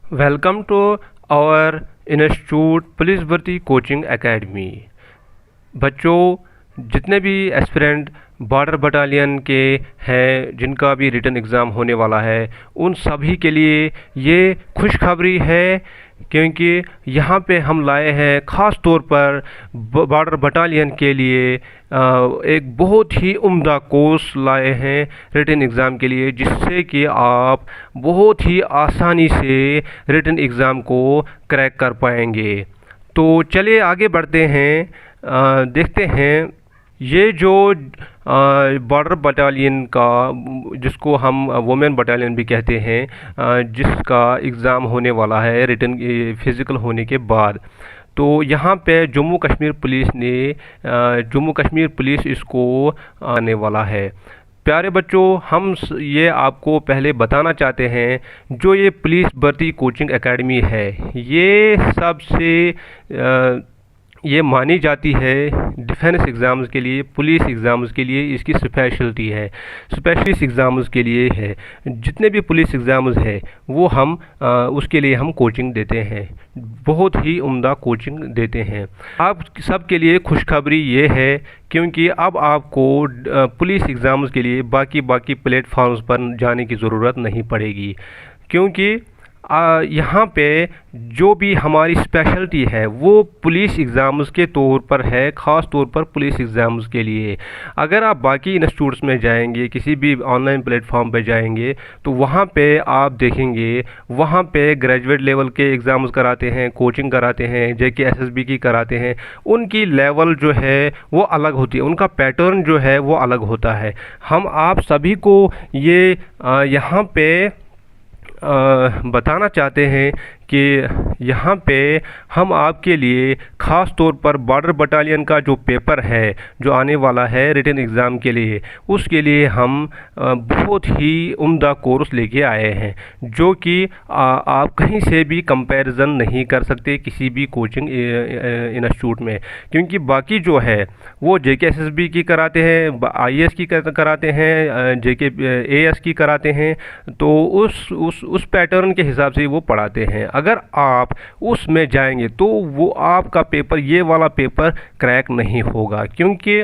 Welcome to our institute police भर्ती coaching academy. बच्चों, जितने भी एस्पिरेंट बॉर्डर बटालियन के हैं जिनका भी रिटन एग्ज़ाम होने वाला है, उन सभी के लिए ये खुशखबरी है, क्योंकि यहाँ पे हम लाए हैं ख़ास तौर पर बॉर्डर बटालियन के लिए एक बहुत ही उम्दा कोर्स लाए हैं रिटन एग्ज़ाम के लिए, जिससे कि आप बहुत ही आसानी से रिटन एग्ज़ाम को क्रैक कर पाएंगे। तो चलिए आगे बढ़ते हैं, देखते हैं ये जो बॉर्डर बटालियन का, जिसको हम वुमेन बटालियन भी कहते हैं, जिसका एग्ज़ाम होने वाला है रिटन फिज़िकल होने के बाद। तो यहाँ पे जम्मू कश्मीर पुलिस ने जम्मू कश्मीर पुलिस इसको आने वाला है। प्यारे बच्चों, हम ये आपको पहले बताना चाहते हैं, जो ये पुलिस भर्ती कोचिंग एकेडमी है, ये सबसे ये मानी जाती है डिफेंस एग्ज़ाम्स के लिए, पुलिस एग्ज़ाम्स के लिए इसकी स्पेशलिटी है, स्पेशलिस्ट एग्ज़ाम्स के लिए है। जितने भी पुलिस एग्ज़ाम्स है वो हम उसके लिए हम कोचिंग देते हैं, बहुत ही उम्दा कोचिंग देते हैं। आप सब के लिए खुशखबरी ये है, क्योंकि अब आपको पुलिस एग्ज़ाम्स के लिए बाकी प्लेटफॉर्म्स पर जाने की ज़रूरत नहीं पड़ेगी, क्योंकि यहाँ पे जो भी हमारी स्पेशलिटी है वो पुलिस एग्ज़ाम्स के तौर पर है, ख़ास तौर पर पुलिस एग्ज़ाम्स के लिए। अगर आप बाकी इंस्टीट्यूट्स में जाएंगे, किसी भी ऑनलाइन प्लेटफॉर्म पे जाएंगे, तो वहाँ पे आप देखेंगे वहाँ पे ग्रेजुएट लेवल के एग्ज़ाम्स कराते हैं, कोचिंग कराते हैं, जेके एसएसबी की कराते हैं। उनकी लेवल जो है वो अलग होती है, उनका पैटर्न जो है वो अलग होता है। हम आप सभी को ये यहाँ पे बताना चाहते हैं कि यहाँ पे हम आपके लिए ख़ास तौर पर बॉर्डर बटालियन का जो पेपर है जो आने वाला है रिटन एग्ज़ाम के लिए, उसके लिए हम बहुत ही उम्दा कोर्स लेके आए हैं, जो कि आप कहीं से भी कंपैरिजन नहीं कर सकते किसी भी कोचिंग इंस्टीट्यूट में। क्योंकि बाकी जो है वो जेके एसएसबी की कराते हैं, आईएएस की कराते हैं, जेके एएस की कराते हैं, तो उस पैटर्न के हिसाब से वो पढ़ाते हैं। अगर आप उसमें जाएंगे तो वो आपका पेपर, ये वाला पेपर क्रैक नहीं होगा, क्योंकि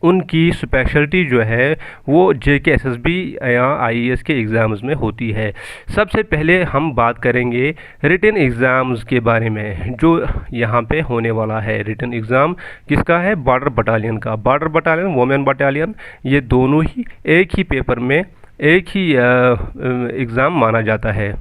उनकी स्पेशलिटी जो है वो जेके एसएसबी या आईएएस के एग्ज़ाम्स में होती है। सबसे पहले हम बात करेंगे रिटन एग्ज़ाम्स के बारे में, जो यहाँ पे होने वाला है। रिटन एग्ज़ाम किसका है? बॉर्डर बटालियन का। बॉर्डर बटालियन, वुमेन बटालियन, ये दोनों ही एक ही पेपर में एक ही एग्ज़ाम माना जाता है।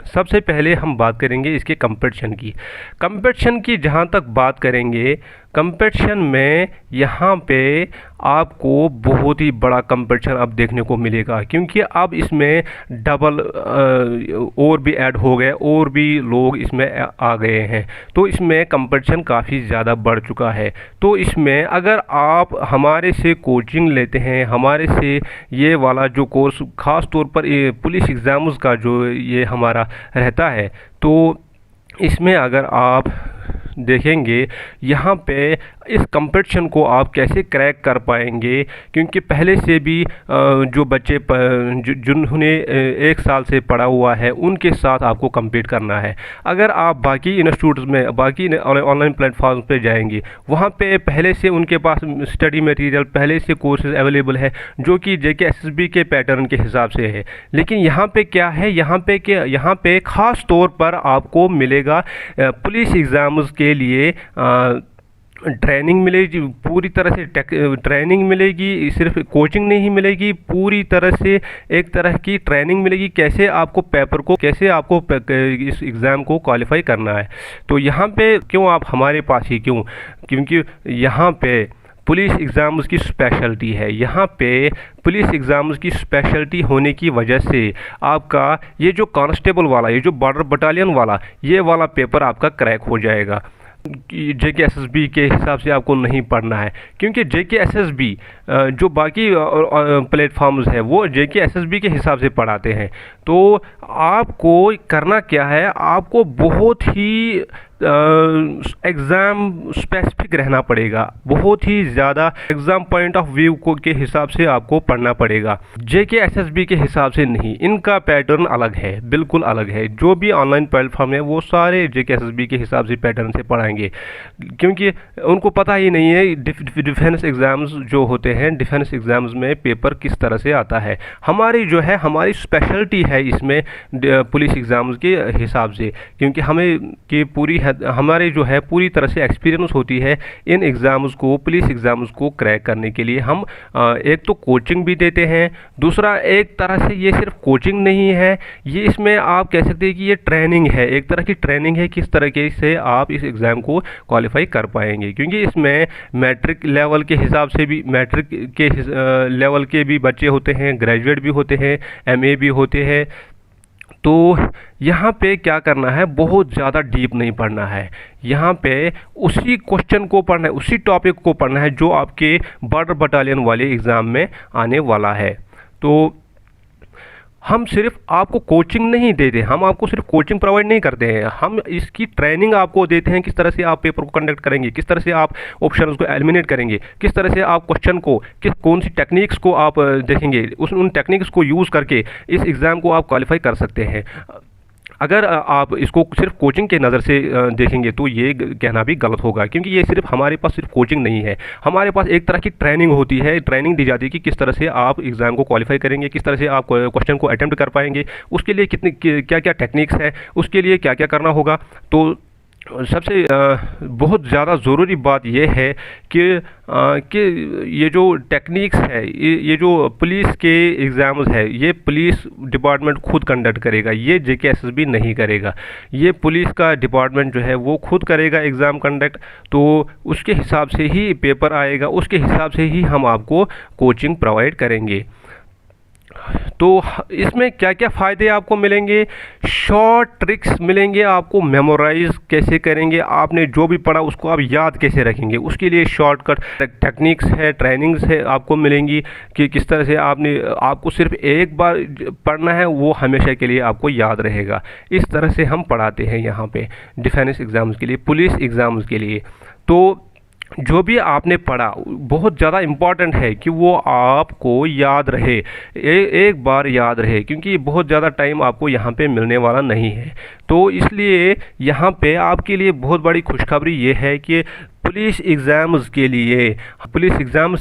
सबसे पहले हम बात करेंगे इसके कंपटीशन की जहाँ तक बात करेंगे, कंपटीशन में यहाँ पे आपको बहुत ही बड़ा कंपटीशन अब देखने को मिलेगा, क्योंकि अब इसमें डबल और भी ऐड हो गए, और भी लोग इसमें आ गए हैं, तो इसमें कंपटीशन काफ़ी ज़्यादा बढ़ चुका है। तो इसमें अगर आप हमारे से कोचिंग लेते हैं, हमारे से ये वाला जो कोर्स ख़ास तौर पर पुलिस एग्ज़ाम्स का जो ये हमारा रहता है, तो इसमें अगर आप देखेंगे यहाँ पे इस कंपटीशन को आप कैसे क्रैक कर पाएंगे, क्योंकि पहले से भी जो बच्चे जिन्होंने एक साल से पढ़ा हुआ है उनके साथ आपको compete करना है। अगर आप बाकी इंस्टीट्यूट्स में, बाकी ऑनलाइन प्लेटफॉर्म पे जाएंगे, वहाँ पे पहले से उनके पास स्टडी मटेरियल, पहले से कोर्सेज अवेलेबल है जो कि जेके एसएसबी के पैटर्न के हिसाब से है। लेकिन यहाँ पे क्या है, यहाँ पे ख़ास तौर पर आपको मिलेगा पुलिस एग्ज़ाम्स के लिए ट्रेनिंग मिलेगी, पूरी तरह से ट्रेनिंग मिलेगी, सिर्फ कोचिंग नहीं मिलेगी, पूरी तरह से एक तरह की ट्रेनिंग मिलेगी, कैसे आपको पेपर को, कैसे आपको इस एग्ज़ाम को क्वालिफाई करना है। तो यहाँ पे क्यों आप हमारे पास ही क्यों? क्योंकि यहाँ पे पुलिस एग्ज़ाम्स की स्पेशलिटी है। यहाँ पे पुलिस एग्ज़ाम्स की स्पेशलिटी होने की वजह से आपका ये जो कांस्टेबल वाला, ये जो बॉर्डर बटालियन वाला, ये वाला पेपर आपका क्रैक हो जाएगा। जेके एसएसबी के हिसाब से आपको नहीं पढ़ना है, क्योंकि जेके एसएसबी जो बाकी प्लेटफॉर्म्स है वो जेके एसएसबी के हिसाब से पढ़ाते हैं। तो आपको करना क्या है, आपको बहुत ही एग्ज़ाम स्पेसिफिक रहना पड़ेगा, बहुत ही ज़्यादा एग्ज़ाम पॉइंट ऑफ व्यू को के हिसाब से आपको पढ़ना पड़ेगा। जेके एसएसबी के हिसाब से नहीं, इनका पैटर्न अलग है, बिल्कुल अलग है। जो भी ऑनलाइन प्लेटफॉर्म है वो सारे जेके एसएसबी के हिसाब से पैटर्न से पढ़ाएंगे, क्योंकि उनको पता ही नहीं है डिफेंस एग्ज़ाम्स जो होते हैं, डिफेंस एग्ज़ाम्स में पेपर किस तरह से आता है। हमारी जो है हमारी स्पेशलिटी है इसमें पुलिस एग्ज़ाम्स के हिसाब से, क्योंकि हमें कि हमारे जो है पूरी तरह से एक्सपीरियंस होती है इन एग्ज़ाम्स को, पुलिस एग्ज़ाम्स को क्रैक करने के लिए। हम एक तो कोचिंग भी देते हैं, दूसरा एक तरह से ये सिर्फ कोचिंग नहीं है, ये इसमें आप कह सकते हैं कि ये ट्रेनिंग है, एक तरह की ट्रेनिंग है किस तरीके से आप इस एग्ज़ाम को क्वालिफाई कर पाएंगे। क्योंकि इसमें मैट्रिक लेवल के हिसाब से भी, मैट्रिक के लेवल के भी बच्चे होते हैं, ग्रेजुएट भी होते हैं, एमए भी होते हैं। तो यहाँ पे क्या करना है, बहुत ज़्यादा डीप नहीं पढ़ना है, यहाँ पे उसी क्वेश्चन को पढ़ना है, उसी टॉपिक को पढ़ना है जो आपके बॉर्डर बटालियन वाले एग्ज़ाम में आने वाला है। तो हम सिर्फ आपको कोचिंग नहीं देते, हम आपको सिर्फ कोचिंग प्रोवाइड नहीं करते हैं, हम इसकी ट्रेनिंग आपको देते हैं, किस तरह से आप पेपर को कंडक्ट करेंगे, किस तरह से आप ऑप्शंस को एलिमिनेट करेंगे, किस तरह से आप क्वेश्चन को कौन सी टेक्निक्स को आप देखेंगे, उन टेक्निक्स को यूज़ करके इस एग्ज़ाम को आप क्वालिफाई कर सकते हैं। अगर आप इसको सिर्फ कोचिंग के नज़र से देखेंगे तो ये कहना भी गलत होगा, क्योंकि ये सिर्फ हमारे पास सिर्फ कोचिंग नहीं है, हमारे पास एक तरह की ट्रेनिंग होती है, ट्रेनिंग दी जाती है कि किस तरह से आप एग्ज़ाम को क्वालिफाई करेंगे, किस तरह से आप क्वेश्चन को अटेम्प्ट कर पाएंगे, उसके लिए क्या क्या टेक्निक्स है, उसके लिए क्या क्या करना होगा। तो सबसे बहुत ज़्यादा ज़रूरी बात यह है कि ये जो टेक्निक्स है, ये जो पुलिस के एग्ज़ाम्स है, ये पुलिस डिपार्टमेंट खुद कंडक्ट करेगा, ये जेके एसएसबी नहीं करेगा, ये पुलिस का डिपार्टमेंट जो है वो खुद करेगा एग्ज़ाम कंडक्ट। तो उसके हिसाब से ही पेपर आएगा, उसके हिसाब से ही हम आपको कोचिंग प्रोवाइड करेंगे। तो इसमें क्या क्या फ़ायदे आपको मिलेंगे, शॉर्ट ट्रिक्स मिलेंगे, आपको मेमोराइज कैसे करेंगे, आपने जो भी पढ़ा उसको आप याद कैसे रखेंगे, उसके लिए शॉर्टकट टेक्निक्स है, ट्रेनिंग्स है आपको मिलेंगी कि किस तरह से आपको सिर्फ एक बार पढ़ना है, वो हमेशा के लिए आपको याद रहेगा। इस तरह से हम पढ़ाते हैं यहाँ पे डिफेंस एग्ज़ाम्स के लिए, पुलिस एग्ज़ाम्स के लिए। तो जो भी आपने पढ़ा बहुत ज़्यादा इम्पॉर्टेंट है कि वो आपको याद रहे, एक बार याद रहे, क्योंकि बहुत ज़्यादा टाइम आपको यहाँ पे मिलने वाला नहीं है। तो इसलिए यहाँ पे आपके लिए बहुत बड़ी खुशखबरी ये है कि पुलिस एग्ज़ाम्स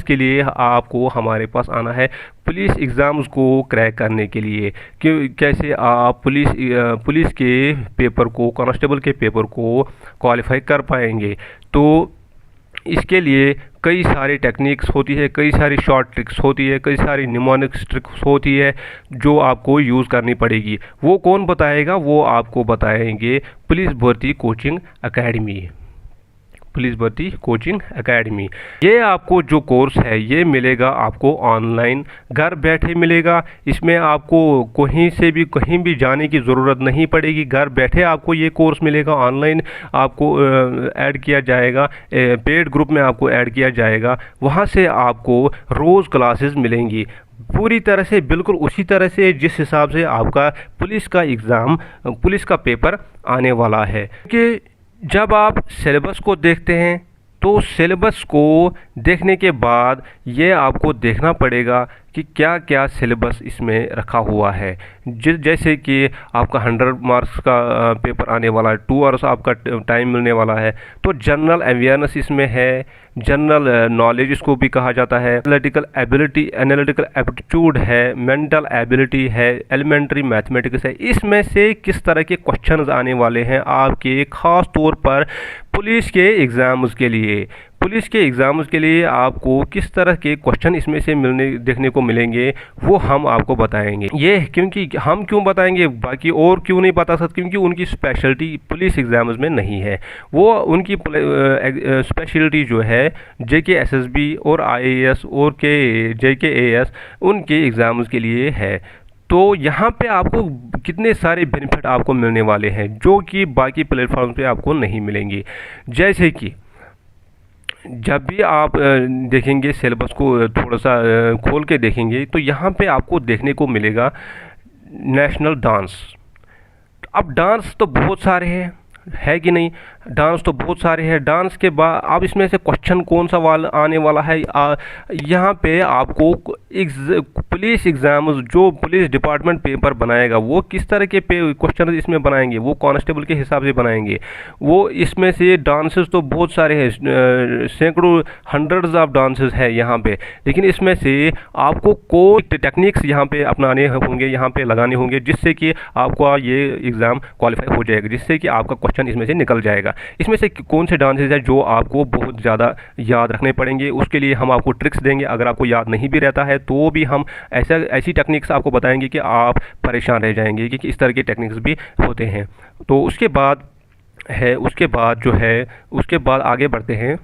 के लिए आपको हमारे पास आना है, पुलिस एग्ज़ाम्स को क्रैक करने के लिए कि कैसे आप पुलिस के पेपर को, कांस्टेबल के पेपर को क्वालिफाई कर पाएंगे। तो इसके लिए कई सारी टेक्निक्स होती है, कई सारी शॉर्ट ट्रिक्स होती है, कई सारी निमोनिक्स ट्रिक्स होती है जो आपको यूज़ करनी पड़ेगी। वो कौन बताएगा, वो आपको बताएंगे पुलिस भर्ती कोचिंग एकेडमी। पुलिस भर्ती कोचिंग एकेडमी, ये आपको जो कोर्स है ये मिलेगा आपको ऑनलाइन, घर बैठे मिलेगा। इसमें आपको कहीं से भी कहीं भी जाने की ज़रूरत नहीं पड़ेगी, घर बैठे आपको ये कोर्स मिलेगा। ऑनलाइन आपको ऐड किया जाएगा, पेड ग्रुप में आपको ऐड किया जाएगा, वहाँ से आपको रोज़ क्लासेस मिलेंगी पूरी तरह से, बिल्कुल उसी तरह से जिस हिसाब से आपका पुलिस का एग्ज़ाम, पुलिस का पेपर आने वाला है। कि जब आप सिलेबस को देखते हैं तो सिलेबस को देखने के बाद ये आपको देखना पड़ेगा कि क्या क्या सिलेबस इसमें रखा हुआ है। जैसे कि आपका 100 मार्क्स का पेपर आने वाला है, 2 आवर्स आपका टाइम मिलने वाला है, तो जनरल अवेयरनेस इसमें है, जनरल नॉलेज इसको भी कहा जाता है, एनालिटिकल एप्टीट्यूड है, मेंटल एबिलिटी है, एलिमेंट्री मैथमेटिक्स है। इसमें से किस तरह के क्वेश्चंस आने वाले हैं आपके, ख़ास तौर पर पुलिस के एग्ज़ाम्स के लिए। पुलिस के एग्ज़ाम्स के लिए आपको किस तरह के क्वेश्चन इसमें से देखने को मिलेंगे वो हम आपको बताएंगे। ये क्योंकि हम क्यों बताएंगे, बाकी और क्यों नहीं बता सकते, क्योंकि उनकी स्पेशलिटी पुलिस एग्ज़ाम्स में नहीं है। वो उनकी स्पेशलिटी जो है जेके एसएसबी और आईएएस और जेके एएस उनके एग्ज़ाम्स के लिए है। तो यहाँ पे आपको कितने सारे बेनिफिट आपको मिलने वाले हैं जो कि बाकी प्लेटफॉर्म पे आपको नहीं मिलेंगे। जैसे कि जब भी आप देखेंगे सिलेबस को थोड़ा सा खोल के देखेंगे तो यहाँ पे आपको देखने को मिलेगा नेशनल डांस। अब डांस तो बहुत सारे हैं, है कि नहीं। डांस तो बहुत सारे हैं। डांस के बाद अब इसमें से क्वेश्चन कौन सा वाला आने वाला है, यहाँ पे आपको पुलिस एग्जाम, जो पुलिस डिपार्टमेंट पेपर बनाएगा वो किस तरह के क्वेश्चन इसमें बनाएंगे, वो कांस्टेबल के हिसाब से बनाएंगे। वो इसमें से डांसेस तो बहुत सारे हैं, सैकड़ों हंड्रेड्स ऑफ डांसेस है यहाँ पे, लेकिन इसमें से आपको कोई टेक्निक्स यहाँ पे अपनाने होंगे, यहाँ पे लगाने होंगे, जिससे कि आपका ये एग्ज़ाम क्वालिफाई हो जाएगा, जिससे कि आपका क्वेश्चन इसमें से निकल जाएगा। इसमें से कौन से डांसेस है जो आपको बहुत ज़्यादा याद रखने पड़ेंगे, उसके लिए हम आपको ट्रिक्स देंगे। अगर आपको याद नहीं भी रहता है तो भी हम ऐसी टेक्निक्स आपको बताएंगे कि आप परेशान रह जाएंगे कि इस तरह के टेक्निक्स भी होते हैं। तो उसके बाद उसके बाद आगे बढ़ते हैं।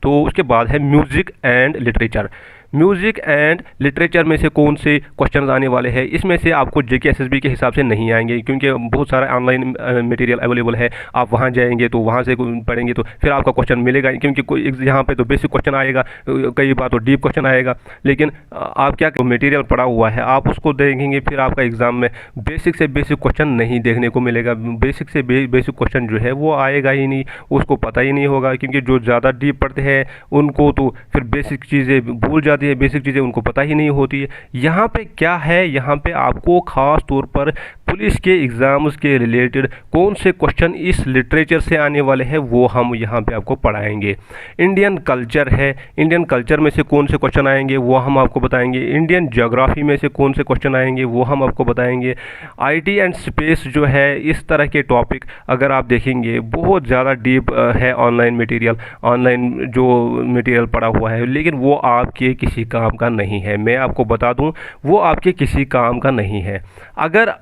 तो उसके बाद है music and literature. Music and literature में से कौन से क्वेश्चन आने वाले हैं, इसमें से आपको जेके एसएसबी के हिसाब से नहीं आएंगे, क्योंकि बहुत सारा ऑनलाइन मटेरियल अवेलेबल है। आप वहाँ जाएंगे तो वहाँ से पढ़ेंगे तो फिर आपका क्वेश्चन मिलेगा, क्योंकि कोई यहाँ पे तो बेसिक क्वेश्चन आएगा, कई बार तो डीप क्वेश्चन आएगा। लेकिन आप क्या मटेरियल पढ़ा हुआ है आप उसको देखेंगे, फिर आपका एग्ज़ाम में बेसिक से बेसिक क्वेश्चन नहीं देखने को मिलेगा। बेसिक से बेसिक क्वेश्चन जो है वो आएगा ही नहीं, उसको पता ही नहीं होगा, क्योंकि जो ज़्यादा डीप पढ़ते हैं उनको तो फिर बेसिक चीज़ें भूल जाती है, बेसिक चीज़ें उनको पता ही नहीं होती है। यहाँ पे क्या है, यहाँ पे आपको ख़ास तौर पर पुलिस के एग्ज़ाम्स के रिलेटेड कौन से क्वेश्चन इस लिटरेचर से आने वाले हैं वो हम यहाँ पे आपको पढ़ाएंगे। इंडियन कल्चर है, इंडियन कल्चर में से कौन से क्वेश्चन आएंगे वो हम आपको बताएंगे। इंडियन ज्योग्राफी में से कौन से क्वेश्चन आएंगे वो हम आपको बताएंगे। आईटी एंड स्पेस जो है, इस तरह के टॉपिक अगर आप देखेंगे बहुत ज़्यादा डीप है ऑनलाइन मटेरियल, ऑनलाइन जो मटेरियल पड़ा हुआ है, लेकिन वो आपके किसी काम का नहीं है। मैं आपको बता दूं वो आपके किसी काम का नहीं है। अगर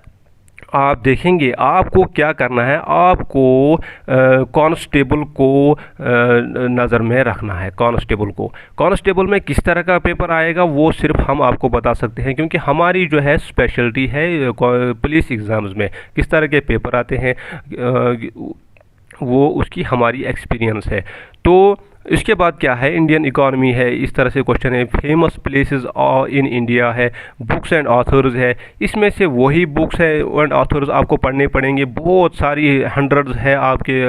आप देखेंगे आपको क्या करना है, आपको कांस्टेबल को नज़र में रखना है। कांस्टेबल में किस तरह का पेपर आएगा वो सिर्फ हम आपको बता सकते हैं, क्योंकि हमारी जो है स्पेशलिटी है पुलिस एग्ज़ाम्स में किस तरह के पेपर आते हैं वो उसकी हमारी एक्सपीरियंस है। तो इसके बाद क्या है, इंडियन इकॉनमी है, इस तरह से क्वेश्चन है। फेमस प्लेसेस इन इंडिया है, बुक्स एंड ऑथर्स है, इसमें से वही बुक्स है एंड ऑथर्स आपको पढ़ने पड़ेंगे। बहुत सारी हंड्रेड्स है आपके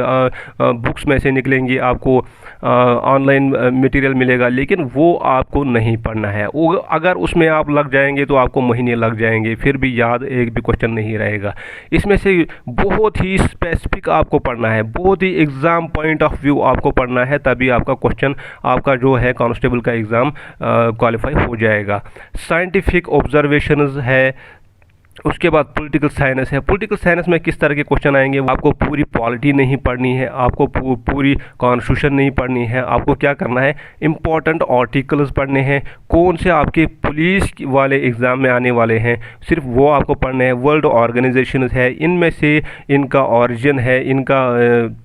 बुक्स में से निकलेंगी, आपको ऑनलाइन मटेरियल मिलेगा, लेकिन वो आपको नहीं पढ़ना है। वो अगर उसमें आप लग जाएंगे तो आपको महीने लग जाएंगे, फिर भी याद एक भी क्वेश्चन नहीं रहेगा। इसमें से बहुत ही स्पेसिफिक आपको पढ़ना है, बहुत ही एग्ज़ाम पॉइंट ऑफ व्यू आपको पढ़ना है, तभी आपका क्वेश्चन, आपका जो है कांस्टेबल का एग्ज़ाम क्वालिफाई हो जाएगा। साइंटिफिक ऑब्जर्वेशंस है, उसके बाद पॉलिटिकल साइंस है। पॉलिटिकल साइंस में किस तरह के क्वेश्चन आएंगे, आपको पूरी पॉलिटी नहीं पढ़नी है, आपको पूरी कॉन्स्टिट्यूशन नहीं पढ़नी है। आपको क्या करना है, इंपॉर्टेंट आर्टिकल्स पढ़ने हैं, कौन से आपके पुलिस वाले एग्ज़ाम में आने वाले हैं, सिर्फ वो आपको पढ़ने हैं। वर्ल्ड ऑर्गेनाइजेशन है, इनमें से इनका ऑरिजिन है, इनका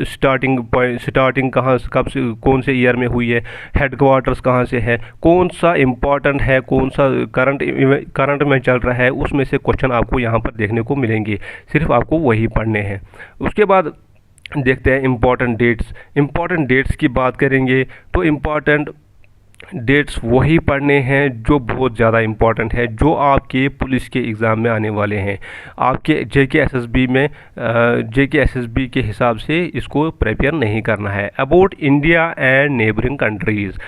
स्टार्टिंग कहाँ कब से कौन से ईयर में हुई है, हेडक्वार्टर्स कहाँ से है, कौन सा इम्पॉर्टेंट है, कौन सा करंट में चल रहा है, उसमें से क्वेश्चन आपको यहाँ पर देखने को मिलेंगे, सिर्फ आपको वही पढ़ने हैं। उसके बाद देखते हैं इम्पॉर्टेंट डेट्स की बात करेंगे तो इम्पॉर्टेंट डेट्स वही पढ़ने हैं जो बहुत ज़्यादा इम्पॉर्टेंट है, जो आपके पुलिस के एग्ज़ाम में आने वाले हैं। आपके जेके एसएसबी के हिसाब से इसको प्रिपेयर नहीं करना है। About India and neighbouring countries,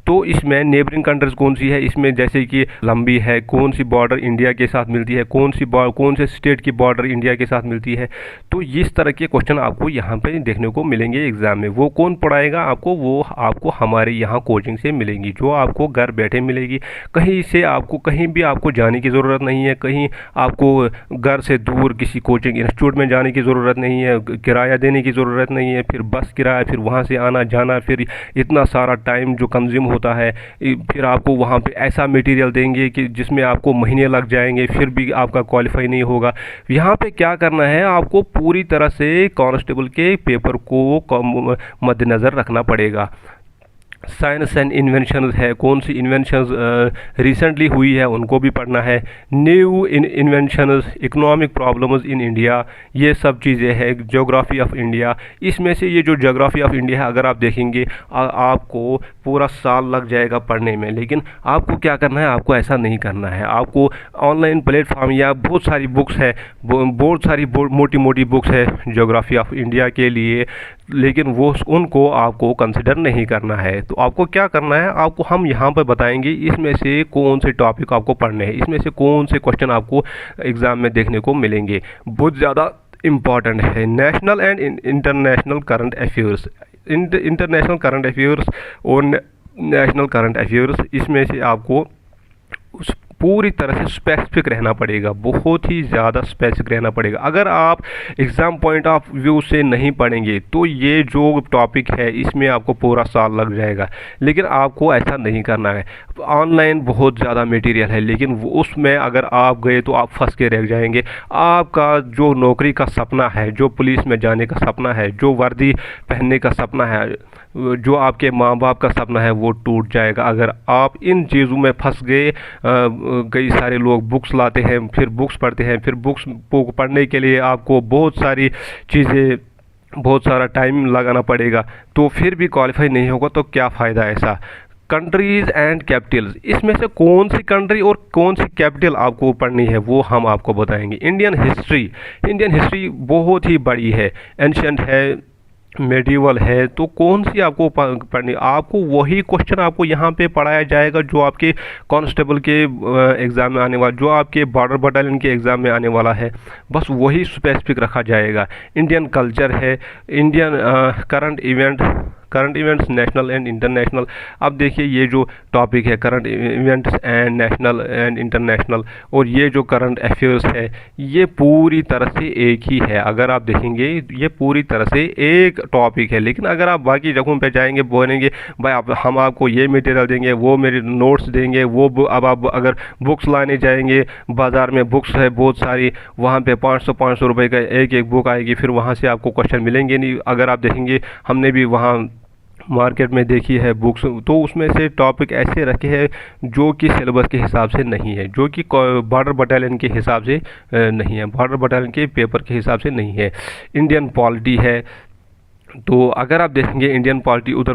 तो इसमें नेबरिंग कंट्रीज़ कौन सी है, इसमें जैसे कि लंबी है, कौन सी बॉर्डर इंडिया के साथ मिलती है, कौन से स्टेट की बॉर्डर इंडिया के साथ मिलती है। तो इस तरह के क्वेश्चन आपको यहाँ पे देखने को मिलेंगे एग्ज़ाम में। वो कौन पढ़ाएगा आपको, वो आपको हमारे यहाँ कोचिंग से मिलेंगी, जो आपको घर बैठे मिलेगी। कहीं से आपको कहीं भी आपको जाने की ज़रूरत नहीं है, कहीं आपको घर से दूर किसी कोचिंग इंस्टीट्यूट में जाने की ज़रूरत नहीं है, किराया देने की ज़रूरत नहीं है, फिर बस किराया, फिर वहाँ से आना जाना, फिर इतना सारा टाइम जो कंज्यूम होता है, फिर आपको वहाँ पे ऐसा मटेरियल देंगे कि जिसमें आपको महीने लग जाएंगे, फिर भी आपका क्वालिफाई नहीं होगा। यहाँ पे क्या करना है, आपको पूरी तरह से कांस्टेबल के पेपर को मद्देनज़र रखना पड़ेगा। साइंस एंड इन्वेंशंस है, कौन सी इन्वेंशंस रिसेंटली हुई है उनको भी पढ़ना है, new inventions, economic problems in India, ये सब चीज़ें हैं। ज्योग्राफी ऑफ इंडिया, इसमें से ये जो ज्योग्राफी ऑफ इंडिया है अगर आप देखेंगे आपको पूरा साल लग जाएगा पढ़ने में। लेकिन आपको क्या करना है, आपको ऐसा नहीं करना है। आपको ऑनलाइन प्लेटफॉर्म या बहुत सारी बुक्स है, बहुत सारी मोटी मोटी बुक्स है ज्योग्राफी ऑफ इंडिया के लिए, लेकिन वो उनको आपको कंसिडर नहीं करना है। तो आपको क्या करना है, आपको हम यहाँ पर बताएंगे इसमें से कौन से टॉपिक आपको पढ़ने हैं, इसमें से कौन से क्वेश्चन आपको एग्ज़ाम में देखने को मिलेंगे। बहुत ज़्यादा इम्पॉर्टेंट है national and international current affairs, international current affairs और नेशनल करंट अफेयर्स, इसमें से आपको उस पूरी तरह से स्पेसिफिक रहना पड़ेगा, बहुत ही ज़्यादा स्पेसिफिक रहना पड़ेगा। अगर आप एग्ज़ाम पॉइंट ऑफ व्यू से नहीं पढ़ेंगे तो ये जो टॉपिक है इसमें आपको पूरा साल लग जाएगा। लेकिन आपको ऐसा नहीं करना है। ऑनलाइन बहुत ज़्यादा मटेरियल है, लेकिन उसमें अगर आप गए तो आप फंस के रह जाएंगे। आपका जो नौकरी का सपना है, जो पुलिस में जाने का सपना है, जो वर्दी पहनने का सपना है, जो आपके माँ बाप का सपना है, वो टूट जाएगा अगर आप इन चीज़ों में फंस गए। कई सारे लोग बुक्स लाते हैं, फिर बुक्स पढ़ते हैं, फिर बुक्स पढ़ने के लिए आपको बहुत सारी चीज़ें, बहुत सारा टाइम लगाना पड़ेगा, तो फिर भी क्वालिफाई नहीं होगा तो क्या फ़ायदा ऐसा। कंट्रीज़ एंड कैपिटल्स, इसमें से कौन सी कंट्री और कौन सी कैपिटल आपको पढ़नी है वो हम आपको बताएंगे। इंडियन हिस्ट्री, इंडियन हिस्ट्री बहुत ही बड़ी है, एंशिएंट है, मेडिवल है, तो कौन सी आपको पढ़नी, आपको वही क्वेश्चन आपको यहाँ पे पढ़ाया जाएगा जो आपके कांस्टेबल के एग्ज़ाम में आने वाला, जो आपके बॉर्डर बटालियन के एग्ज़ाम में आने वाला है, बस वही स्पेसिफिक रखा जाएगा। इंडियन कल्चर है, Indian current events national and international. अब देखिए ये जो टॉपिक है current events and national and international, और ये जो करंट अफेयर्स है ये पूरी तरह से एक ही है। अगर आप देखेंगे ये पूरी तरह से एक टॉपिक है। लेकिन अगर आप बाकी जगहों पे जाएंगे, बोलेंगे भाई हम आपको ये मटेरियल देंगे, वो मेरे नोट्स देंगे, वो अब आप अगर बुक्स लाने जाएंगे, बाज़ार में बुक्स है बहुत सारी, वहाँ पे 500 रुपए का एक एक बुक आएगी, फिर वहाँ से आपको क्वेश्चन मिलेंगे नहीं। अगर आप देखेंगे, हमने भी वहाँ मार्केट में देखी है बुक्स, तो उसमें से टॉपिक ऐसे रखे हैं जो कि सिलेबस के हिसाब से नहीं है, जो कि बॉर्डर बटालियन के हिसाब से नहीं है, बॉर्डर बटालियन के पेपर के हिसाब से नहीं है। इंडियन पॉलिटी है, तो अगर आप देखेंगे इंडियन पॉलिटी, उधर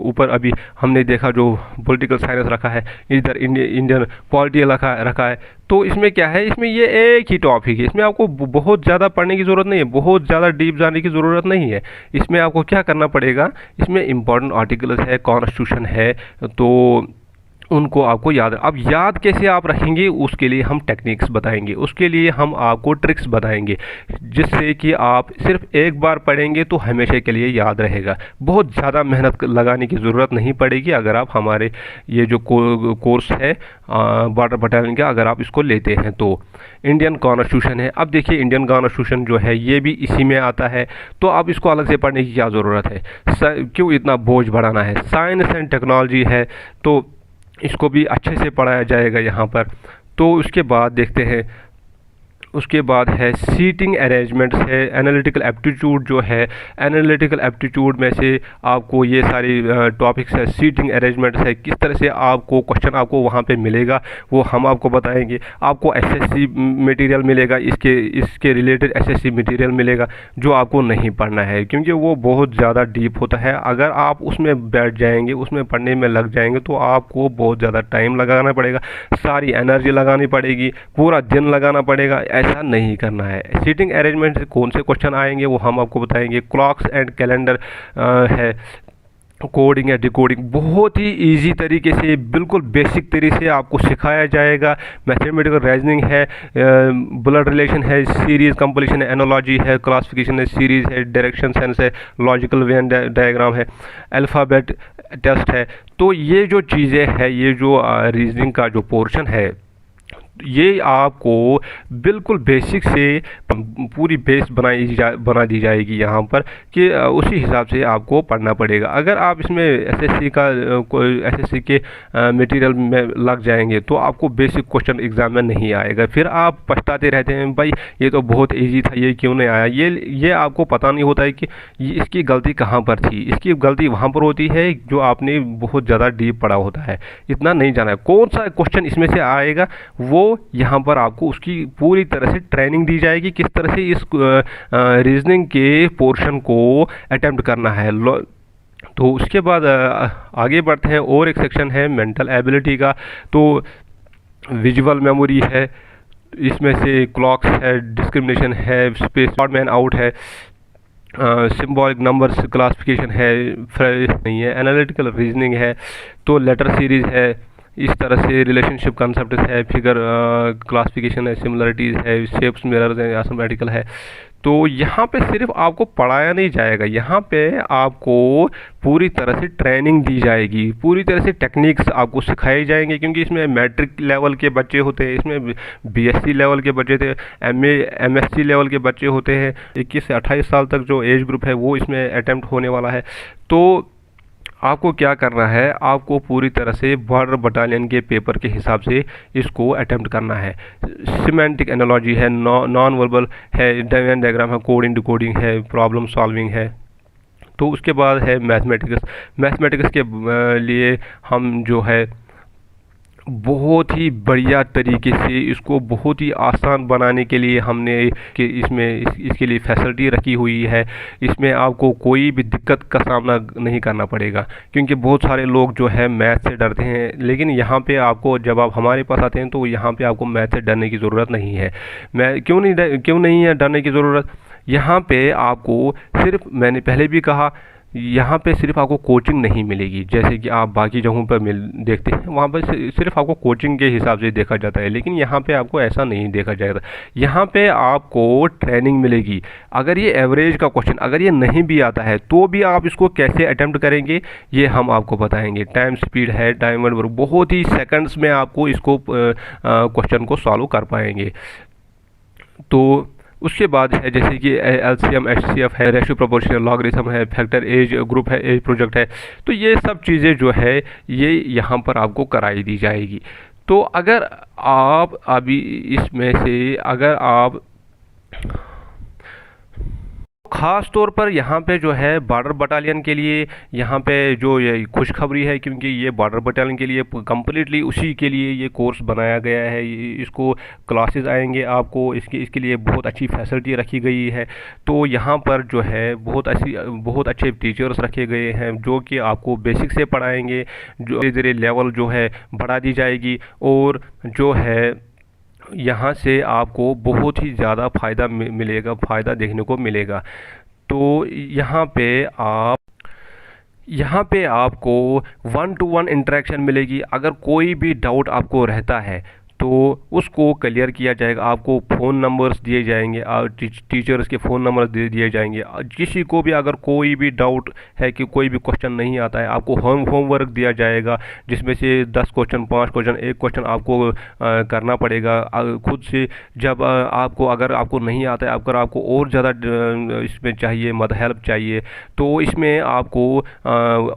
ऊपर अभी हमने देखा जो पॉलिटिकल साइंस रखा है, इधर इंडियन पॉलिटी रखा है। तो इसमें क्या है, इसमें ये एक ही टॉपिक है, इसमें आपको बहुत ज़्यादा पढ़ने की ज़रूरत नहीं है, बहुत ज़्यादा डीप जाने की ज़रूरत नहीं है। इसमें आपको क्या करना पड़ेगा, इसमें इंपॉर्टेंट आर्टिकल्स है, कॉन्स्टिट्यूशन है, तो उनको आपको याद, अब याद कैसे आप रखेंगे उसके लिए हम टेक्निक्स बताएंगे, उसके लिए हम आपको ट्रिक्स बताएंगे, जिससे कि आप सिर्फ एक बार पढ़ेंगे तो हमेशा के लिए याद रहेगा। बहुत ज़्यादा मेहनत लगाने की ज़रूरत नहीं पड़ेगी अगर आप हमारे ये जो कोर्स है बॉर्डर बटालियन का अगर आप इसको लेते हैं तो। इंडियन कॉन्स्टिट्यूशन है, अब देखिए इंडियन कॉन्स्टिट्यूशन जो है ये भी इसी में आता है, तो अब इसको अलग से पढ़ने की क्या ज़रूरत है, क्यों इतना बोझ बढ़ाना है। साइंस एंड टेक्नोलॉजी है, तो इसको भी अच्छे से पढ़ाया जाएगा यहाँ पर। तो उसके बाद देखते हैं, उसके बाद है सीटिंग अरेंजमेंट्स है, एनालिटिकल एप्टीट्यूड जो है, एनालिटिकल एप्टीट्यूड में से आपको ये सारी टॉपिक्स है, सीटिंग अरेंजमेंट्स है, किस तरह से आपको क्वेश्चन आपको वहाँ पे मिलेगा वो हम आपको बताएंगे। आपको एसएससी मटेरियल मिलेगा, इसके रिलेटेड एसएससी मटेरियल मिलेगा जो आपको नहीं पढ़ना है, क्योंकि वो बहुत ज़्यादा डीप होता है। अगर आप उसमें बैठ जाएंगे, उसमें पढ़ने में लग जाएंगे तो आपको बहुत ज़्यादा टाइम लगाना पड़ेगा, सारी एनर्जी लगानी पड़ेगी, पूरा दिन लगाना पड़ेगा। ऐसा नहीं करना है। सीटिंग अरेंजमेंट से कौन से क्वेश्चन आएंगे वो हम आपको बताएंगे। क्लॉक्स एंड कैलेंडर है, कोडिंग या डिकोडिंग बहुत ही इजी तरीके से, बिल्कुल बेसिक तरीके से आपको सिखाया जाएगा। मैथमेटिकल रीजनिंग है, ब्लड रिलेशन है, सीरीज कंप्लीशन है, एनोलॉजी है, क्लासिफिकेशन है, सीरीज है, डायरेक्शन सेंस है, लॉजिकल वेन डायग्राम है, अल्फ़ाबेट टेस्ट है। तो ये जो चीज़ें हैं, ये जो रीजनिंग का जो पोर्शन है, ये आपको बिल्कुल बेसिक से पूरी बेस बना दी जाएगी यहाँ पर कि उसी हिसाब से आपको पढ़ना पड़ेगा। अगर आप इसमें एसएससी का कोई एसएससी के मटेरियल में लग जाएंगे तो आपको बेसिक क्वेश्चन एग्जाम में नहीं आएगा, फिर आप पछताते रहते हैं भाई ये तो बहुत इजी था, ये क्यों नहीं आया। ये आपको पता नहीं होता है कि इसकी गलती कहाँ पर थी। इसकी गलती वहाँ पर होती है जो आपने बहुत ज़्यादा डीप पढ़ा होता है, इतना नहीं जाना है। कौन सा क्वेश्चन इसमें से आएगा वो यहाँ पर आपको उसकी पूरी तरह से ट्रेनिंग दी जाएगी, किस तरह से इस रीजनिंग के पोर्शन को अटेम्प्ट करना है। तो उसके बाद आगे बढ़ते हैं। और एक सेक्शन है मेंटल एबिलिटी का, तो विजुअल मेमोरी है, इसमें से क्लॉक्स है, डिस्क्रिमिनेशन है, स्पेस ऑड मैन आउट है, सिंबॉलिक नंबर्स क्लासिफिकेशन है, नहीं है, एनालिटिकल रीजनिंग है, तो लेटर सीरीज है, इस तरह से रिलेशनशिप कंसेप्ट है, फिगर क्लासिफिकेशन है, सिमिलरिटीज़ है, शेप्स मिरर्स है, अर्थमेटिकल है। तो यहाँ पे सिर्फ आपको पढ़ाया नहीं जाएगा, यहाँ पे आपको पूरी तरह से ट्रेनिंग दी जाएगी, पूरी तरह से टेक्निक्स आपको सिखाए जाएंगे, क्योंकि इसमें मैट्रिक लेवल के बच्चे होते हैं, इसमें बीएससी लेवल के बच्चे थे, एमएससी लेवल के बच्चे होते हैं। 21 से 28 साल तक जो एज ग्रुप है वो इसमें अटेम्प्ट होने वाला है। तो आपको क्या करना है, आपको पूरी तरह से बॉर्डर बटालियन के पेपर के हिसाब से इसको अटेम्प्ट करना है। सिमेंटिक एनालॉजी है, नॉन वर्बल है, डायग्राम है, कोडिंग डिकोडिंग है, प्रॉब्लम सॉल्विंग है। तो उसके बाद है मैथमेटिक्स के लिए हम जो है बहुत ही बढ़िया तरीके से इसको बहुत ही आसान बनाने के लिए हमने कि इसके लिए फैसिलिटी रखी हुई है। इसमें आपको कोई भी दिक्कत का सामना नहीं करना पड़ेगा, क्योंकि बहुत सारे लोग जो है मैथ से डरते हैं, लेकिन यहाँ पे आपको जब आप हमारे पास आते हैं तो यहाँ पे आपको मैथ से डरने की ज़रूरत नहीं है। क्यों नहीं है डरने की ज़रूरत। यहाँ पे आपको सिर्फ, मैंने पहले भी कहा, यहाँ पे सिर्फ आपको कोचिंग नहीं मिलेगी जैसे कि आप बाकी जगहों पर देखते हैं, वहाँ पर सिर्फ आपको कोचिंग के हिसाब से देखा जाता है, लेकिन यहाँ पे आपको ऐसा नहीं देखा जाएगा। यहाँ पे आपको ट्रेनिंग मिलेगी। अगर ये एवरेज का क्वेश्चन अगर ये नहीं भी आता है तो भी आप इसको कैसे अटेम्प्ट करेंगे ये हम आपको बताएंगे। टाइम स्पीड है, टाइम बहुत ही सेकंड्स में आपको इसको क्वेश्चन को सॉल्व कर पाएंगे। तो उसके बाद है जैसे कि एलसीएम, एचसीएफ है, रेशियो प्रोपोर्शनल, लॉगरिथम है, फैक्टर, एज ग्रुप है, एज प्रोजेक्ट है। तो ये सब चीज़ें जो है ये यहाँ पर आपको कराई दी जाएगी। तो अगर आप अभी इसमें से अगर आप ख़ास तौर पर यहाँ पे जो है बॉर्डर बटालियन के लिए यहाँ पे जो ये खुशखबरी है, क्योंकि ये बॉर्डर बटालियन के लिए कम्प्लीटली उसी के लिए ये कोर्स बनाया गया है। इसको क्लासेस आएंगे आपको, इसके लिए बहुत अच्छी फैसिलिटी रखी गई है। तो यहाँ पर जो है बहुत अच्छे टीचर्स रखे गए हैं जो कि आपको बेसिक से पढ़ाएंगे, जो धीरे धीरे लेवल जो है बढ़ा दी जाएगी, और जो है यहाँ से आपको बहुत ही ज़्यादा फ़ायदा देखने को मिलेगा। तो यहाँ पे आपको 1-to-1 इंटरेक्शन मिलेगी। अगर कोई भी डाउट आपको रहता है तो उसको क्लियर किया जाएगा। आपको फ़ोन नंबर्स दिए जाएंगे, टीचर्स के फ़ोन नंबर दे दिए जाएंगे। किसी को भी अगर कोई भी डाउट है कि कोई भी क्वेश्चन नहीं आता है, आपको होमवर्क दिया जाएगा, जिसमें से 10 क्वेश्चन, 5 क्वेश्चन, एक क्वेश्चन आपको करना पड़ेगा खुद से। जब अगर आपको नहीं आता है, अगर आपको और ज़्यादा इसमें चाहिए, हेल्प चाहिए, तो इसमें आपको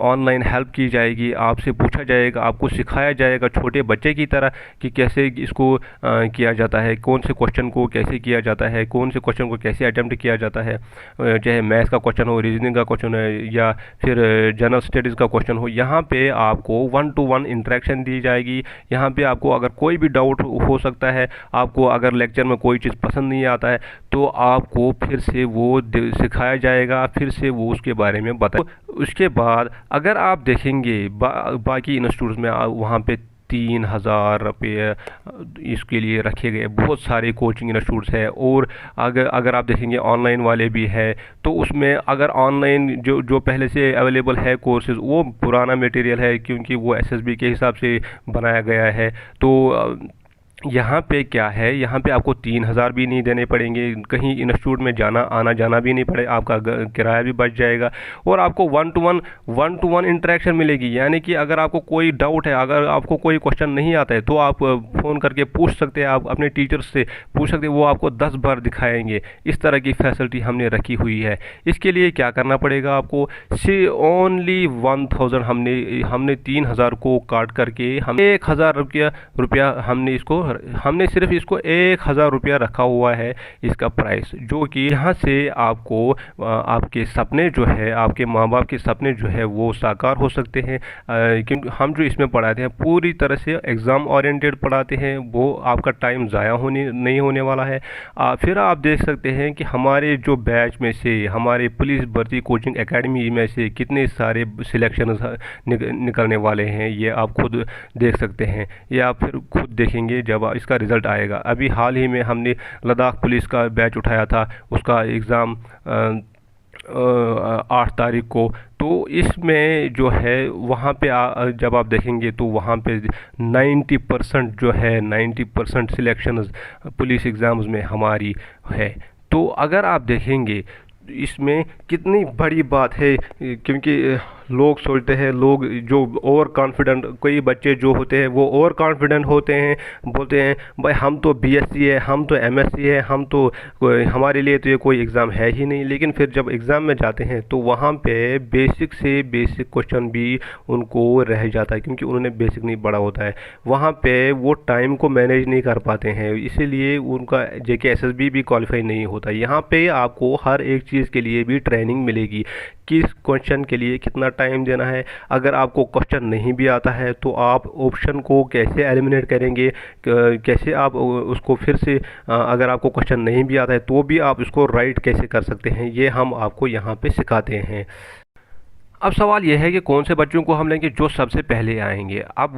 ऑनलाइन हेल्प की जाएगी, आपसे पूछा जाएगा, आपको सिखाया जाएगा छोटे बच्चे की तरह कि कैसे इसको किया जाता है, कौन से क्वेश्चन को कैसे किया जाता है, कौन से क्वेश्चन को कैसे अटेम्प्ट किया जाता है, चाहे मैथ्स का क्वेश्चन हो, रीजनिंग का क्वेश्चन है, या फिर जनरल स्टडीज़ का क्वेश्चन हो। यहाँ पे आपको 1-to-1 इंटरेक्शन दी जाएगी। यहाँ पे आपको अगर कोई भी डाउट हो सकता है, आपको अगर लेक्चर में कोई चीज़ पसंद नहीं आता है तो आपको फिर से वो सिखाया जाएगा, फिर से वो उसके बारे में बताए। उसके बाद अगर आप देखेंगे बाकी इंस्टीट्यूट्स में वहाँ पे 3,000 रुपये इसके लिए रखे गए, बहुत सारे कोचिंग इंस्टीट्यूट्स है। और अगर आप देखेंगे ऑनलाइन वाले भी है, तो उसमें अगर ऑनलाइन जो पहले से अवेलेबल है कोर्सेज, वो पुराना मटेरियल है, क्योंकि वो एसएसबी के हिसाब से बनाया गया है। तो यहाँ पे क्या है, यहाँ पे आपको 3,000 भी नहीं देने पड़ेंगे, कहीं इंस्टीट्यूट में जाना आना जाना भी नहीं पड़ेगा, आपका किराया भी बच जाएगा। और आपको वन टू वन इंटरेक्शन मिलेगी, यानी कि अगर आपको कोई डाउट है, अगर आपको कोई क्वेश्चन नहीं आता है तो आप फ़ोन करके पूछ सकते हैं, आप अपने टीचर्स से पूछ सकते हैं, वो आपको 10 बार दिखाएंगे। इस तरह की फैसिलिटी हमने रखी हुई है। इसके लिए क्या करना पड़ेगा आपको, ओनली 1000 हमने 3,000 को काट करके हम 1,000 रुपया हमने सिर्फ इसको 1,000 रुपया रखा हुआ है इसका प्राइस, जो कि यहाँ से आपको आपके सपने जो है, आपके माँ बाप के सपने जो है वो साकार हो सकते हैं। क्योंकि हम जो इसमें पढ़ाते हैं पूरी तरह से एग्ज़ाम ओरिएंटेड पढ़ाते हैं, वो आपका टाइम ज़ाया नहीं होने वाला है। फिर आप देख सकते हैं कि हमारे जो बैच में से, हमारे पुलिस भर्ती कोचिंग एकेडमी में से कितने सारे सिलेक्शन निकलने वाले हैं, ये आप खुद देख सकते हैं, ये आप फिर खुद देखेंगे जब इसका रिज़ल्ट आएगा। अभी हाल ही में हमने लद्दाख पुलिस का बैच उठाया था, उसका एग्ज़ाम 8 तारीख को। तो इसमें जो है वहाँ पे जब आप देखेंगे तो वहाँ पे 90% जो है 90% सिलेक्शन पुलिस एग्ज़ाम्स में हमारी है। तो अगर आप देखेंगे इसमें कितनी बड़ी बात है, क्योंकि लोग सोचते हैं, लोग जो ओवर कॉन्फिडेंट, कोई बच्चे जो होते हैं वो ओवर कॉन्फिडेंट होते हैं, बोलते हैं भाई हम तो बीएससी है, हम तो एमएससी है, हम तो हमारे लिए तो ये कोई एग्ज़ाम है ही नहीं। लेकिन फिर जब एग्ज़ाम में जाते हैं तो वहाँ पे बेसिक से बेसिक क्वेश्चन भी उनको रह जाता है, क्योंकि उन्होंने बेसिक नहीं पढ़ा होता है। वहाँ पे वो टाइम को मैनेज नहीं कर पाते हैं, इसीलिए उनका जेके एसएसबी भी क्वालिफाई नहीं होता। यहाँ पे आपको हर एक चीज़ के लिए भी ट्रेनिंग मिलेगी, किस क्वेश्चन के लिए कितना टाइम देना है। अगर आपको क्वेश्चन नहीं भी आता है तो आप ऑप्शन को कैसे एलिमिनेट करेंगे, कैसे आप उसको फिर से, अगर आपको क्वेश्चन नहीं भी आता है तो भी आप उसको राइट कैसे कर सकते हैं, ये हम आपको यहाँ पे सिखाते हैं। अब सवाल यह है कि कौन से बच्चों को हम लेंगे जो सबसे पहले आएंगे। अब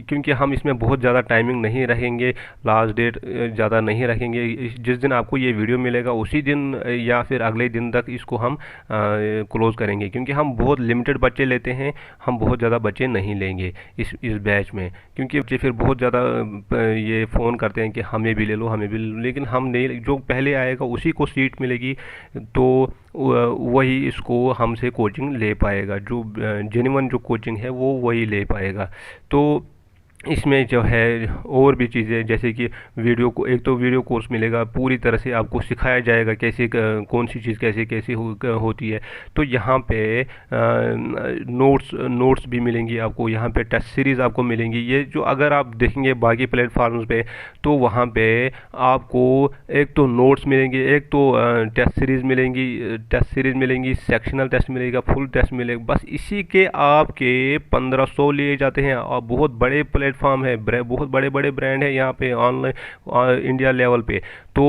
क्योंकि हम इसमें बहुत ज़्यादा टाइमिंग नहीं रखेंगे, लास्ट डेट ज़्यादा नहीं रखेंगे, जिस दिन आपको ये वीडियो मिलेगा उसी दिन या फिर अगले दिन तक इसको हम क्लोज़ करेंगे, क्योंकि हम बहुत लिमिटेड बच्चे लेते हैं, हम बहुत ज़्यादा बच्चे नहीं लेंगे इस बैच में। क्योंकि बच्चे फिर बहुत ज़्यादा ये फ़ोन करते हैं कि हमें भी ले लो, हमें भी ले लो, लेकिन हम नहीं, जो पहले आएगा उसी को सीट मिलेगी, तो वही इसको हमसे कोचिंग ले पाएगा, जो जेन्युइन जो कोचिंग है वो वही ले पाएगा। तो इसमें जो है और भी चीज़ें, जैसे कि वीडियो को, एक तो वीडियो कोर्स मिलेगा, पूरी तरह से आपको सिखाया जाएगा कैसे कौन सी चीज़ कैसे कैसे होती है। तो यहाँ पे नोट्स भी मिलेंगी आपको, यहाँ पे टेस्ट सीरीज़ आपको मिलेंगी। ये जो अगर आप देखेंगे बाकी प्लेटफार्म्स पे तो वहाँ पे आपको एक तो नोट्स मिलेंगे, एक तो टेस्ट सीरीज़ मिलेंगी, सेक्शनल टेस्ट मिलेगा, फुल टेस्ट मिलेगा। बस इसी के आपके 1500 लिए जाते हैं। और बहुत बड़े प्लेटफॉर्म है, बहुत बड़े बड़े ब्रांड है यहाँ पे ऑनलाइन इंडिया लेवल पे। तो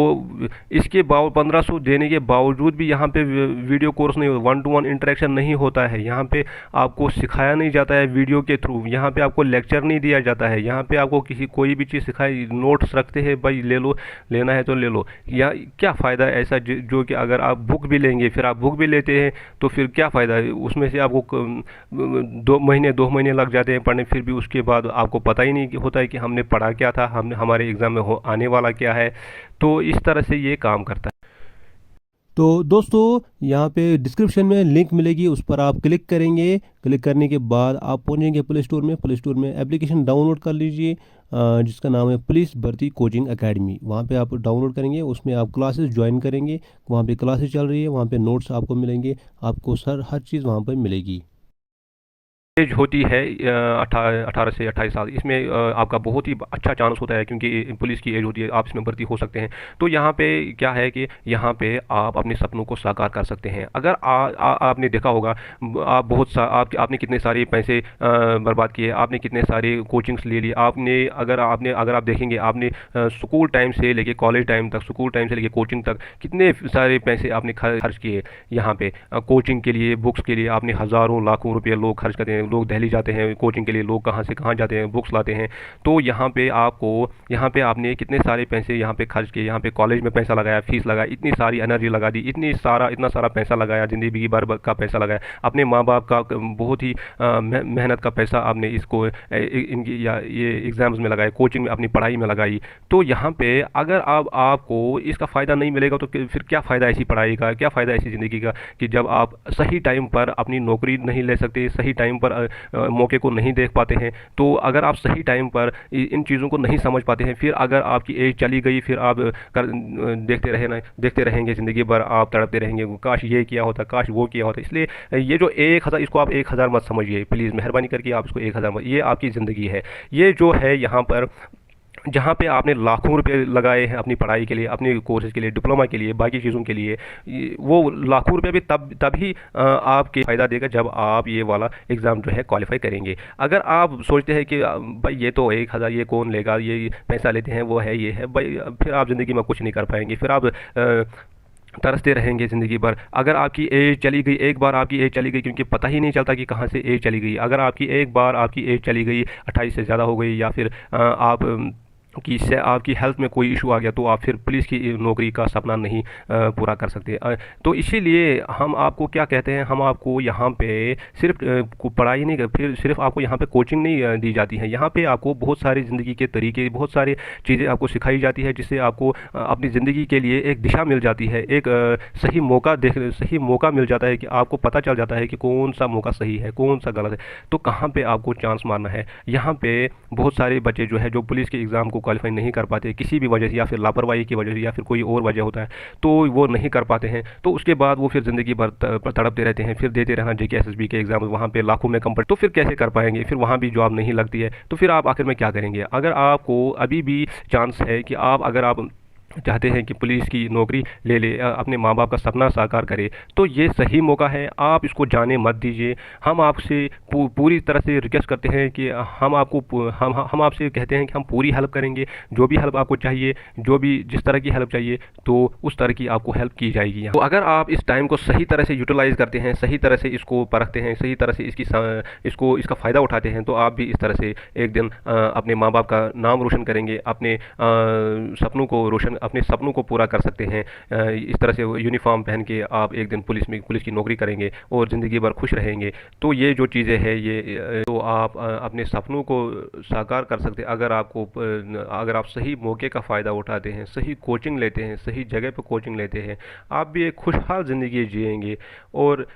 इसके 1500 देने के बावजूद भी यहाँ पे वीडियो कोर्स नहीं, 1-to-1 इंटरेक्शन नहीं होता है। यहाँ पे आपको सिखाया नहीं जाता है वीडियो के थ्रू, यहाँ पे आपको लेक्चर नहीं दिया जाता है, यहाँ पे आपको कोई भी चीज़ सिखाई, नोट्स रखते हैं भाई ले लो, लेना है तो ले लो। या क्या फ़ायदा है ऐसा, जो कि अगर आप बुक भी लेंगे, फिर आप बुक भी लेते हैं तो फिर क्या फ़ायदा है, उसमें से आपको 2 महीने लग जाते हैं पढ़ने, फिर भी उसके बाद आपको पता ही नहीं होता है कि हमने पढ़ा क्या था, हमारे एग्ज़ाम में आने वाला क्या है। तो इस तरह से ये काम करता है। तो दोस्तों यहाँ पे डिस्क्रिप्शन में लिंक मिलेगी, उस पर आप क्लिक करेंगे। क्लिक करने के बाद आप पहुँचेंगे प्ले स्टोर में एप्लीकेशन डाउनलोड कर लीजिए, जिसका नाम है पुलिस भर्ती कोचिंग एकेडमी। वहाँ पे आप डाउनलोड करेंगे, उसमें आप क्लासेस ज्वाइन करेंगे, वहाँ पे क्लासेस चल रही है, वहाँ पे नोट्स आपको मिलेंगे, आपको हर चीज़ वहाँ पर मिलेगी। एज होती है 18 से 28 साल। इसमें आपका बहुत ही अच्छा चांस होता है, क्योंकि पुलिस की एज होती है, आप इसमें भर्ती हो सकते हैं। तो यहाँ पे क्या है कि यहाँ पे आप अपने सपनों को साकार कर सकते हैं। अगर आपने देखा होगा, आप आपने कितने सारे पैसे बर्बाद किए, आपने कितने सारे कोचिंग्स ले लिए, अगर आप देखेंगे, आपने स्कूल टाइम से लेके कॉलेज टाइम तक, स्कूल टाइम से लेके कोचिंग तक कितने सारे पैसे आपने खर्च किए। यहाँ पे कोचिंग के लिए, बुक्स के लिए आपने हज़ारों लाखों रुपये लोग खर्च करते हैं। लोग दिल्ली जाते हैं कोचिंग के लिए, लोग कहाँ से कहाँ जाते हैं, बुक्स लाते हैं। तो यहाँ पे आपने कितने सारे पैसे यहाँ पे खर्च किए, यहाँ पे कॉलेज में पैसा लगाया, फीस लगाया, इतनी सारी एनर्जी लगा दी, इतना सारा पैसा लगाया, ज़िंदगी भर का पैसा लगाया, अपने माँ बाप का बहुत ही मेहनत का पैसा आपने इसको इनकी या ये एग्ज़ाम्स में लगाया, कोचिंग में अपनी पढ़ाई में लगाई। तो यहाँ पे अगर आपको इसका फ़ायदा नहीं मिलेगा तो फिर क्या फ़ायदा ऐसी पढ़ाई का, क्या फ़ायदा ऐसी ज़िंदगी का, कि जब आप सही टाइम पर अपनी नौकरी नहीं ले सकते, सही टाइम पर मौके को नहीं देख पाते हैं। तो अगर आप सही टाइम पर इन चीज़ों को नहीं समझ पाते हैं, फिर अगर आपकी एज चली गई, फिर आप देखते रहेंगे ज़िंदगी भर, आप तड़पते रहेंगे, काश ये किया होता, काश वो किया होता। इसलिए ये जो 1,000, इसको आप 1,000 मत समझिए प्लीज़, मेहरबानी करके आप इसको 1,000 मत, ये आपकी ज़िंदगी है। ये जो है यहाँ पर जहाँ पे आपने लाखों रुपए लगाए हैं अपनी पढ़ाई के लिए, अपने कोर्सेज के लिए, डिप्लोमा के लिए, बाकी चीज़ों के लिए, वो लाखों रुपए भी तभी आपके फ़ायदा देगा जब आप ये वाला एग्ज़ाम जो है क्वालिफाई करेंगे। अगर आप सोचते हैं कि भाई ये तो 1,000 ये कौन लेगा, ये पैसा लेते हैं, वो है, ये है भाई, फिर आप ज़िंदगी में कुछ नहीं कर पाएंगे, फिर आप तरसते रहेंगे ज़िंदगी भर। अगर आपकी एज चली गई, एक बार आपकी एज चली गई, क्योंकि पता ही नहीं चलता कि कहाँ से एज चली गई, अगर आपकी एक बार आपकी एज चली गई, 28 से ज़्यादा हो गई, या फिर आप कि इससे आपकी हेल्थ में कोई इशू आ गया, तो आप फिर पुलिस की नौकरी का सपना नहीं पूरा कर सकते। तो इसीलिए हम आपको क्या कहते हैं, हम आपको यहाँ पे सिर्फ पढ़ाई नहीं, फिर सिर्फ आपको यहाँ पे कोचिंग नहीं दी जाती है, यहाँ पे आपको बहुत सारी ज़िंदगी के तरीके, बहुत सारी चीज़ें आपको सिखाई जाती है, जिससे आपको अपनी ज़िंदगी के लिए एक दिशा मिल जाती है, एक सही मौका मिल जाता है, कि आपको पता चल जाता है कि कौन सा मौका सही है, कौन सा गलत है, तो कहाँ पर आपको चांस मारना है। यहाँ पर बहुत सारे बच्चे जो है जो पुलिस के एग्ज़ाम को क्वालिफाई नहीं कर पाते किसी भी वजह से, या फिर लापरवाही की वजह से, या फिर कोई और वजह होता है, तो वो नहीं कर पाते हैं। तो उसके बाद वो फिर ज़िंदगी भर तड़पते रहते हैं, फिर देते रहना जेके एसएसबी के एग्ज़ाम, वहाँ पे लाखों में कंपनी, तो फिर कैसे कर पाएंगे, फिर वहाँ भी जॉब नहीं लगती है, तो फिर आप आखिर में क्या करेंगे। अगर आपको अभी भी चांस है कि अगर आप चाहते हैं कि पुलिस की नौकरी ले ले, अपने माँ बाप का सपना साकार करे, तो ये सही मौका है, आप इसको जाने मत दीजिए। हम आपसे पूरी तरह से रिक्वेस्ट करते हैं कि हम आपसे कहते हैं कि हम पूरी हेल्प करेंगे, जो भी हेल्प आपको चाहिए, जो भी जिस तरह की हेल्प चाहिए, तो उस तरह की आपको हेल्प की जाएगी। तो अगर आप इस टाइम को सही तरह से यूटिलाइज़ करते हैं, सही तरह से इसको परखते हैं, सही तरह से इसका फ़ायदा उठाते हैं, तो आप भी इस तरह से एक दिन अपने माँ बाप का नाम रोशन करेंगे, अपने सपनों को पूरा कर सकते हैं। इस तरह से यूनिफॉर्म पहन के आप एक दिन पुलिस की नौकरी करेंगे और ज़िंदगी भर खुश रहेंगे। तो ये जो चीज़ें हैं, ये तो आप अपने सपनों को साकार कर सकते हैं अगर आप सही मौके का फ़ायदा उठाते हैं, सही कोचिंग लेते हैं, सही जगह पर कोचिंग लेते हैं, आप भी एक खुशहाल ज़िंदगी जिएंगे और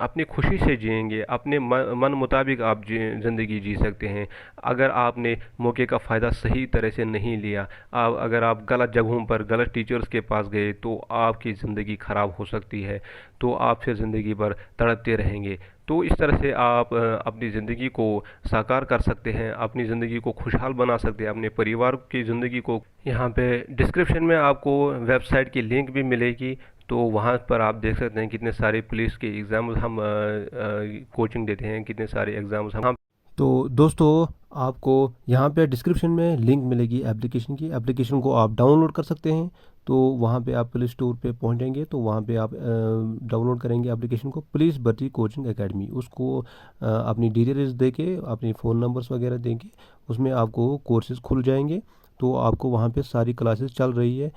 अपनी खुशी से जिएंगे, अपने मन मुताबिक आप ज़िंदगी जी सकते हैं। अगर आपने मौके का फ़ायदा सही तरह से नहीं लिया, अगर आप गलत जगहों पर गलत टीचर्स के पास गए, तो आपकी ज़िंदगी ख़राब हो सकती है, तो आप फिर ज़िंदगी भर तड़पते रहेंगे। तो इस तरह से आप अपनी ज़िंदगी को साकार कर सकते हैं, अपनी ज़िंदगी को खुशहाल बना सकते हैं, अपने परिवार की ज़िंदगी को। यहाँ पे डिस्क्रिप्शन में आपको वेबसाइट की लिंक भी मिलेगी, तो वहाँ पर आप देख सकते हैं कितने सारे पुलिस के एग्ज़ाम्स हम कोचिंग देते हैं, कितने सारे एग्ज़ाम्स हम। तो दोस्तों आपको यहाँ पे डिस्क्रिप्शन में लिंक मिलेगी एप्लीकेशन की, एप्लीकेशन को आप डाउनलोड कर सकते हैं। तो वहाँ पे आप प्ले स्टोर पे पहुँचेंगे, तो वहाँ पे आप डाउनलोड करेंगे एप्लीकेशन को, पुलिस भर्ती कोचिंग एकेडमी। उसको अपनी डिटेल्स दे के, अपनी फ़ोन नंबर्स वगैरह दे के, उसमें आपको कोर्सेज़ खुल जाएंगे। तो आपको वहाँ पे सारी क्लासेस चल रही है,